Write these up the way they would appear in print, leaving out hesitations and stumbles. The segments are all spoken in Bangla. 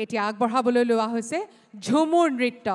এতিয়া আগবঢ়াবলৈ লোৱা হৈছে ঝুমুৰ নৃত্য।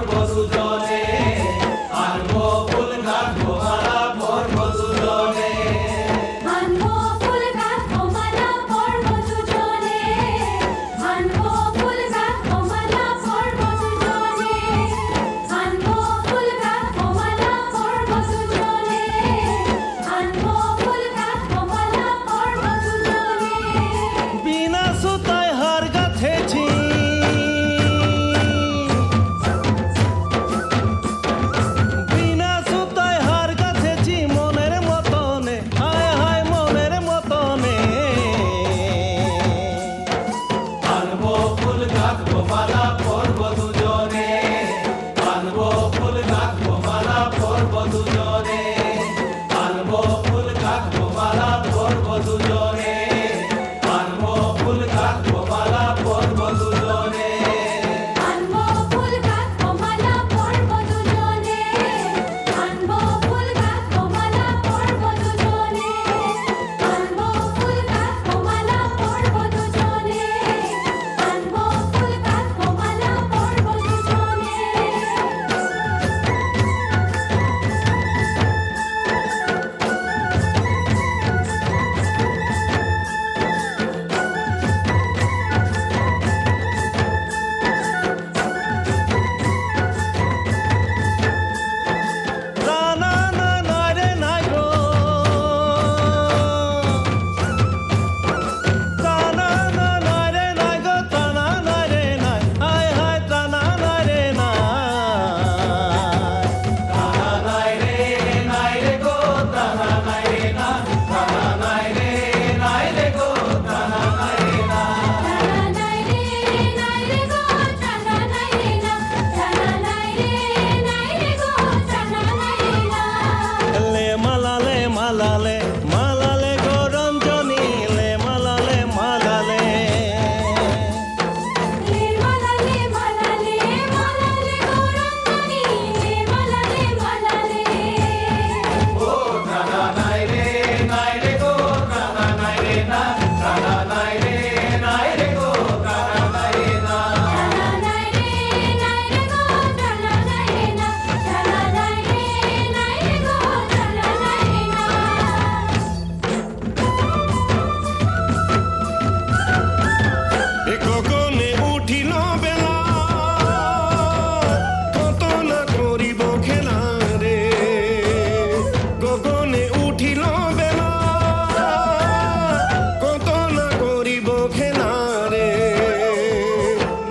বধূজনে আনবো ফুল গাঁথবো মালা পরবো দুজনে আনবো ফুল গাঁথবো মালা পরবো দুজনে আনবো ফুল গাঁথবো মালা পরবো দুজনে আনবো ফুল গাঁথবো মালা পরবো দুজনে আনবো ফুল গাঁথবো মালা পরবো দুজনে বিনা সুতায় হার গাঁথেছি বিনা সুতায় হার গাঁথেছি মনের মতনে হায় হায় মনের মতনে আনবো ফুল গাঁথবো মালা পরবো দুজনে আনবো ফুল গাঁথবো মালা পরবো দুজনে আনবো ফুল গাঁথবো মালা পরবো দুজনে আনবো ফুল গাঁথবো মালা পরবো দুজনে আনবো ফুল গাঁথবো মালা পরবো দুজনে আনবো ফুল গাঁথবো মালা পরবো দুজনে আনবো ফুল গাঁথবো মালা পরবো দুজনে আনবো ফুল গাঁথবো মালা পরবো দুজনে না না না না রে না গো তা না না না রে না গো তা না না রে না হায় হায় তা না না রে না তা না নাই রে গো তা না নাই রে না তা না নাই রে গো তা না নাই রে না টানা নাই রে গো টানা নাই রে না টানা নাই রে গো টানা নাই রে না লে মালালে মালালে মালালে গো রঞ্জনী লে মালালে মালালে লে মালালে মালালে মালালে গো রঞ্জনী লে মালালে মালালে ও প্রাণা নাই রে গো প্রাণা নাই রে না প্রাণা নাই রে গো প্রাণা নাই রে না টানা নাই রে গো টানা নাই রে না টানা নাই রে গো টানা নাই রে না এ গগনে উঠিল বেলা কত না করিব খেলা রে গগনে উঠিল বেলা কত না করিব খেলা রে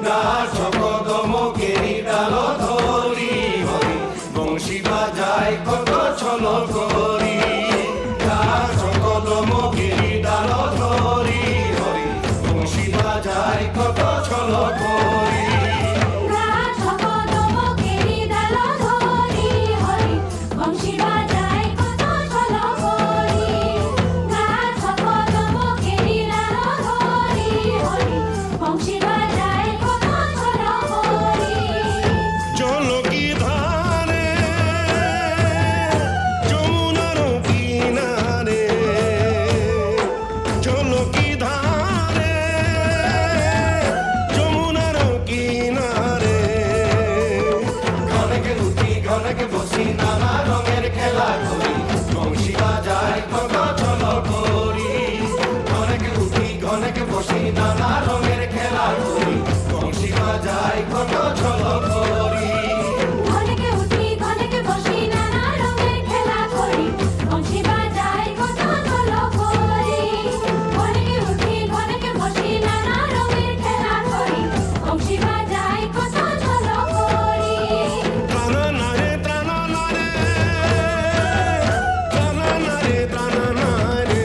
গাছ কদমকেরি ডাল ধরি হরি বংশী বাজায় কত ছল করি গাছ কদমকেরি ডাল ধরি হরি বংশী বাজায় কত ছল করি গাছ কদমকেরি ডাল ধরি হরি বংশী বাজায় কত ছল করি গাছ কদমকেরি ডাল ধরি হরি বংশী বাজায় কত ছল করি জলকি ধারে যমুনার কিনারে জলকি ধারে যমুনার কিনারে ঘনকে উঠি ঘনকে বসি নানা রঙের খেলা করি বংশী বাজায় কত ছল করি ঘনকে উঠি ঘনকে বসি নানা রঙের খেলা করি বংশী বাজায় কত ছল করি ঘনকে উঠি ঘনকে বসি নানা রঙের খেলা করি বংশী বাজায় কত ছল করি ঘনকে উঠি ঘনকে বসি নানা রঙের খেলা করি বংশী বাজায় কত ছল করি প্রাণা নারে প্রাণা নারে প্রাণা নারে প্রাণা নারে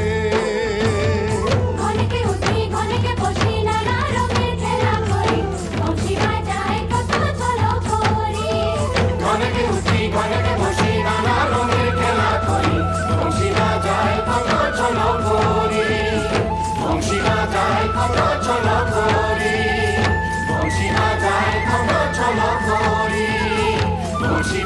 ঘনকে উঠি ঘনকে বসি নানা রঙের খেলা করি বংশী বাজায় কত ছল করি ঘনকে উঠি ঘনকে বসি নানা রঙের খেলা করি বংশী বাজায় কত ছল করি বংশী বাজায় কত ছল করি বংশী বাজায় কত ছল করি বংশী